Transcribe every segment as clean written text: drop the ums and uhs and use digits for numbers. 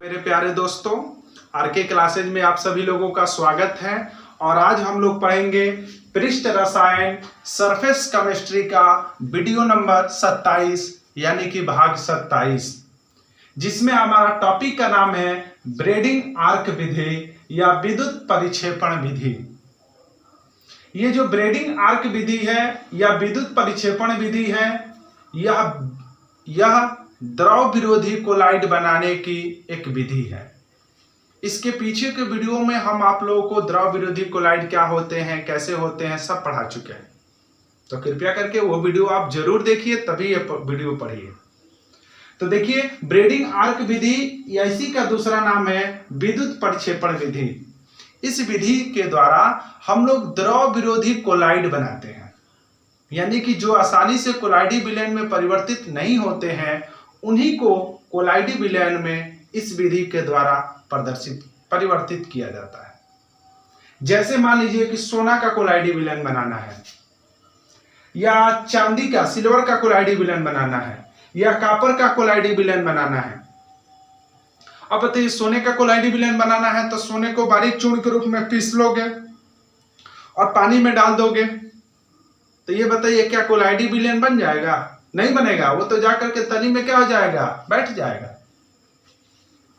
मेरे प्यारे दोस्तों, आरके क्लासेज में आप सभी लोगों का स्वागत है। और आज हम लोग पढ़ेंगे पृष्ठ रसायन सरफेस केमिस्ट्री का वीडियो नंबर 27 यानी कि भाग 27, जिसमें हमारा टॉपिक का नाम है ब्रेडिंग आर्क विधि या विद्युत परिक्षेपण विधि। ये जो ब्रेडिंग आर्क विधि है या विद्युत परिक्षेपण विधि है, यह द्रव विरोधी कोलाइड बनाने की एक विधि है। इसके पीछे के वीडियो में हम आप लोगों को द्रव विरोधी कोलाइड क्या होते हैं, कैसे होते हैं, सब पढ़ा चुके हैं। तो कृपया करके वो वीडियो आप जरूर देखिए, तभी ये वीडियो पढ़िए। तो देखिए, ब्रेडिंग आर्क विधि या इसी का दूसरा नाम है विद्युत परिक्षेपण विधि। इस विधि के द्वारा हम लोग द्रव विरोधी कोलाइड बनाते हैं, यानी कि जो आसानी से कोलाइडी विलयन में परिवर्तित नहीं होते हैं, उन्हीं को कोलाइडी विलयन में इस विधि के द्वारा परिवर्तित किया जाता है। जैसे मान लीजिए कि सोना का कोलाइडी विलयन बनाना है, या चांदी का सिल्वर का कोलाइडी विलयन बनाना है, या कॉपर का कोलाइडी विलयन बनाना है। अब बताइए, सोने का कोलाइडी विलयन बनाना है तो सोने को बारीक चूर्ण के रूप में पीस लोगे और पानी में डाल दोगे, तो ये बताइए क्या कोलाइडी विलयन बन जाएगा? नहीं बनेगा। वो तो जाकर के तली में क्या हो जाएगा? बैठ जाएगा।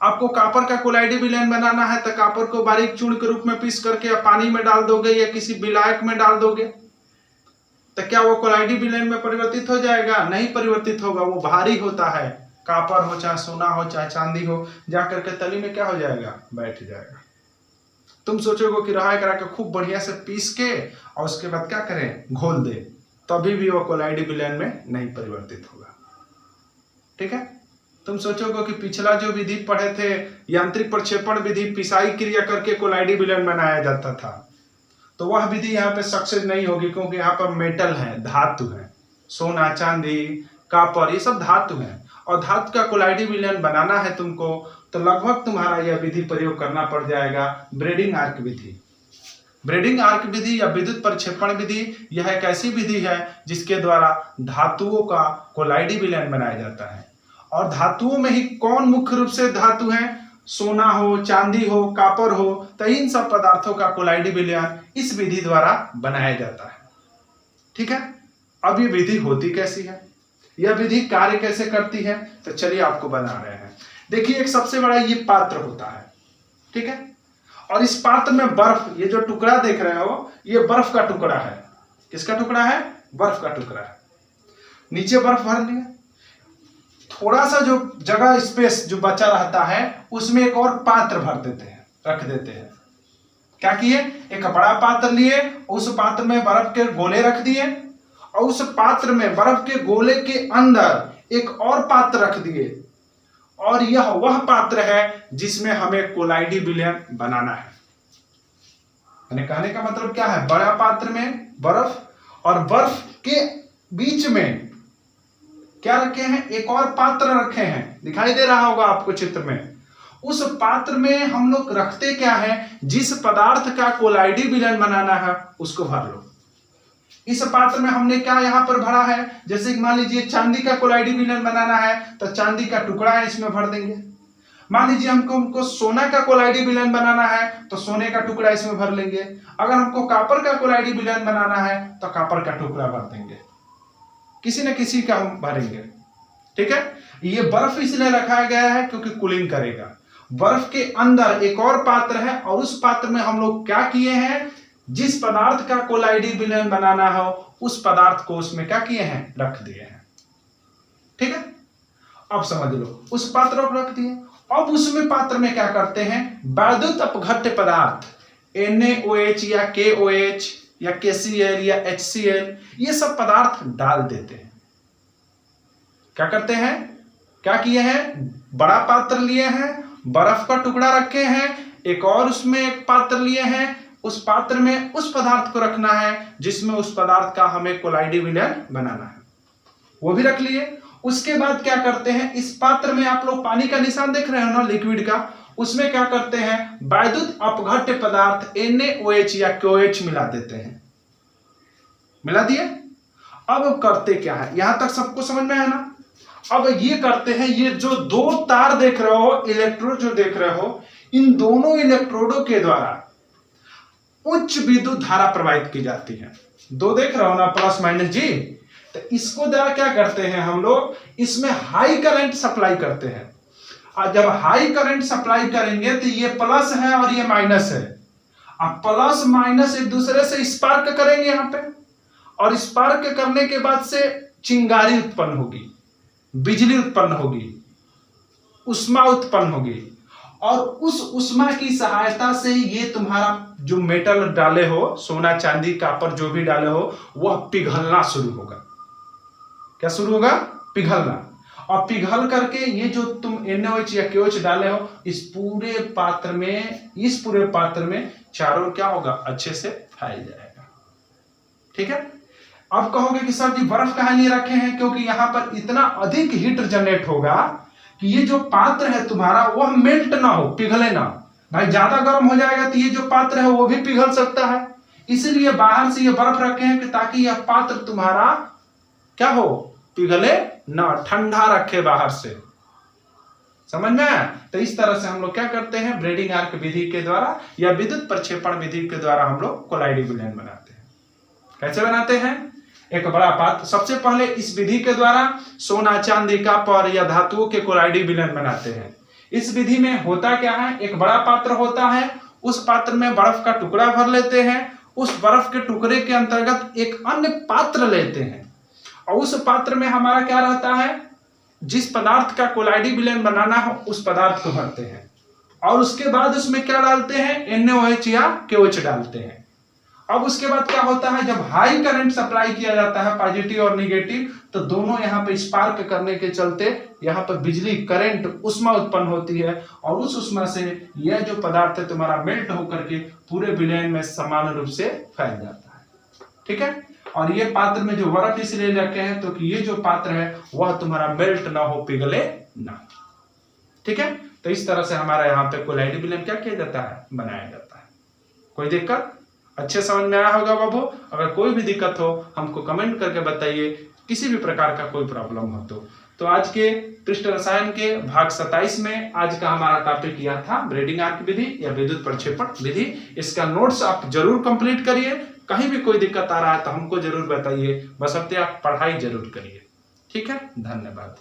आपको कॉपर का कोलाइडी विलयन बनाना है तो कॉपर को बारीक चूर्ण के रूप में पीस करके या पानी में डाल दोगे या किसी विलायक में डाल दोगे, तो क्या वो कोलाइडी विलयन में परिवर्तित हो जाएगा? नहीं परिवर्तित होगा। वो भारी होता है, कॉपर हो चाहे सोना हो चाहे चांदी हो, जाकर के तली में क्या हो जाएगा? बैठ जाएगा। तुम सोचोगे कि रहा करा के खूब बढ़िया से पीस के और उसके बाद क्या करें? घोल दे, तभी भी वो कोलाइडी विलयन में नहीं परिवर्तित होगा। ठीक है। तुम सोचोगे कि पिछला जो विधि पढ़े थे यांत्रिक प्रक्षेपण विधि, पिसाई क्रिया करके कोलाइडी विलयन बनाया जाता था, तो वह विधि यहाँ पे सक्सेस नहीं होगी, क्योंकि यहाँ पर मेटल है, धातु है। सोना चांदी कॉपर ये सब धातु है, और धातु का कोलाइडी विलयन बनाना है तुमको, तो लगभग तुम्हारा यह विधि प्रयोग करना पड़ जाएगा, ब्रेडिंग आर्क विधि। ब्रेडिंग आर्क विधि या विद्युत परिक्षेपण विधि यह एक ऐसी विधि है जिसके द्वारा धातुओं का कोलाइडी विलयन बनाया जाता है। और धातुओं में ही कौन मुख्य रूप से धातु है? सोना हो चांदी हो कॉपर हो, तो इन सब पदार्थों का कोलाइडी विलयन इस विधि द्वारा बनाया जाता है। ठीक है। अब ये विधि होती कैसी है, यह विधि कार्य कैसे करती है, तो चलिए आपको बता रहे हैं। देखिए, एक सबसे बड़ा ये पात्र होता है। ठीक है। और इस पात्र में बर्फ, ये जो टुकड़ा देख रहे हो, ये बर्फ का टुकड़ा है। किसका टुकड़ा है? बर्फ का टुकड़ा है। नीचे बर्फ भर लिया, थोड़ा सा जो जगह स्पेस जो बचा रहता है उसमें एक और पात्र भर देते हैं, रख देते हैं। क्या किए? एक बड़ा पात्र लिए, उस पात्र में बर्फ के गोले रख दिए, और उस पात्र में बर्फ के गोले के अंदर एक और पात्र रख दिए, और यह वह पात्र है जिसमें हमें कोलाइडी विलयन बनाना है। यानी कहने का मतलब क्या है? बड़ा पात्र में बर्फ, और बर्फ के बीच में क्या रखे हैं? एक और पात्र रखे हैं, दिखाई दे रहा होगा आपको चित्र में। उस पात्र में हम लोग रखते क्या है? जिस पदार्थ का कोलाइडी विलयन बनाना है उसको भर लो। इस पात्र में हमने क्या यहां पर भरा है? जैसे मान लीजिए चांदी का कोलाइडी विलयन बनाना है तो चांदी का टुकड़ा है, इसमें भर देंगे। मान लीजिए हमको सोना का कोलाइडी विलयन बनाना है तो सोने का टुकड़ा इसमें भर लेंगे। अगर हमको कॉपर का कोलाइडी विलयन बनाना है तो कॉपर का टुकड़ा भर देंगे, किसी न किसी का हम भरेंगे। ठीक है। ये बर्फ इसलिए रखा गया है क्योंकि कूलिंग करेगा। बर्फ के अंदर एक और पात्र है, और उस पात्र में हम लोग क्या किए हैं? जिस पदार्थ का कोलाइडी विलयन बनाना हो उस पदार्थ को उसमें क्या किए हैं? रख दिए हैं। ठीक है। अब समझ लो, उस पात्र को रख दिए। अब उसमें पात्र में क्या करते हैं? विद्युत अपघट्य पदार्थ NaOH या KOH या KCl या HCl, ये सब पदार्थ डाल देते हैं। क्या करते हैं? क्या किए हैं? बड़ा पात्र लिए हैं, बर्फ का टुकड़ा रखे हैं, एक और उसमें एक पात्र लिए हैं, उस पात्र में उस पदार्थ को रखना है जिसमें उस पदार्थ का हमें कोलाइडी विलयन बनाना है, वो भी रख लिए। उसके बाद क्या करते हैं? इस पात्र में आप लोग पानी का निशान देख रहे हो ना, लिक्विड का, उसमें क्या करते हैं? विद्युत अपघट्य पदार्थ NaOH या KOH मिला देते हैं। मिला दिए। अब करते क्या है? यहां तक सबको समझ में आया ना? अब ये करते हैं, ये जो दो तार देख रहे हो, इलेक्ट्रोड जो देख रहे हो, इन दोनों इलेक्ट्रोडों के द्वारा उच्च विद्युत धारा प्रवाहित की जाती है। दो देख रहे हो ना, प्लस माइनस जी। तो इसको द्वारा क्या करते हैं हम लोग, इसमें हाई करंट सप्लाई करते हैं। और जब हाई करंट सप्लाई करेंगे तो ये प्लस है और ये माइनस है। अब प्लस माइनस एक दूसरे से स्पार्क करेंगे यहां पे, और स्पार्क करने के बाद से चिंगारी उत्पन्न होगी, बिजली उत्पन्न होगी, उष्मा उत्पन्न होगी, और उस उष्मा की सहायता से ये तुम्हारा जो मेटल डाले हो, सोना चांदी कापर जो भी डाले हो, वह पिघलना शुरू होगा। क्या शुरू होगा? पिघलना। और पिघल करके ये जो तुम NaOH या KOH डाले हो, इस पूरे पात्र में चारों क्या होगा, अच्छे से फैल जाएगा। ठीक है। अब कहोगे कि सर जी बर्फ कहां लिए रखे हैं, क्योंकि यहां पर इतना अधिक हीट जनरेट होगा कि ये जो पात्र है तुम्हारा वह मेल्ट ना हो, पिघले ना। भाई ज्यादा गर्म हो जाएगा तो ये जो पात्र है वो भी पिघल सकता है, इसलिए बाहर से ये बर्फ रखे हैं कि ताकि यह पात्र तुम्हारा क्या हो, पिघले ना, ठंडा रखे बाहर से। समझ में आया? तो इस तरह से हम लोग क्या करते हैं, ब्रेडिंग आर्क विधि के द्वारा या विद्युत प्रक्षेपण विधि के द्वारा हम लोग कोलाइडी विलयन बनाते हैं। कैसे बनाते हैं? एक बड़ा पात्र, सबसे पहले इस विधि के द्वारा सोना चांदी कापर या धातुओं के कोलाइडी विलयन बनाते हैं। इस विधि में होता क्या है, एक बड़ा पात्र होता है, उस पात्र में बर्फ का टुकड़ा भर लेते हैं, उस बर्फ के टुकड़े के अंतर्गत एक अन्य पात्र लेते हैं, और उस पात्र में हमारा क्या रहता है, जिस पदार्थ का कोलाइडी विलयन बनाना हो उस पदार्थ को भरते हैं, और उसके बाद उसमें क्या डालते हैं, NaOH या KOH डालते हैं। अब उसके बाद क्या होता है, जब हाई करंट सप्लाई किया जाता है, पॉजिटिव और निगेटिव, तो दोनों यहाँ पे स्पार्क करने के चलते यहाँ पर बिजली, करंट, उष्मा उत्पन्न होती है, और उस उष्मा से यह जो पदार्थ है तुम्हारा मेल्ट होकर के पूरे विलयन में समान रूप से फैल जाता है। ठीक है। और ये पात्र में जो बर्फ इसलिए रखे हैं तो कि ये जो पात्र है वह तुम्हारा मेल्ट ना हो, पिघले ना। ठीक है। तो इस तरह से हमारा यहाँ पे कोलाइडी विलयन क्या किया जाता है, बनाया जाता है। कोई दिक्कत? अच्छे समझ में आया होगा बाबू। अगर कोई भी दिक्कत हो हमको कमेंट करके बताइए, किसी भी प्रकार का कोई प्रॉब्लम हो तो आज के पृष्ठ रसायन के भाग 27 में आज का हमारा टॉपिक यह था, ब्रेडिंग आर्क विधि या विद्युत प्रक्षेपण विधि। इसका नोट्स आप जरूर कंप्लीट करिए। कहीं भी कोई दिक्कत आ रहा है तो हमको जरूर बताइए, बशर्ते आप पढ़ाई जरूर करिए। ठीक है। धन्यवाद।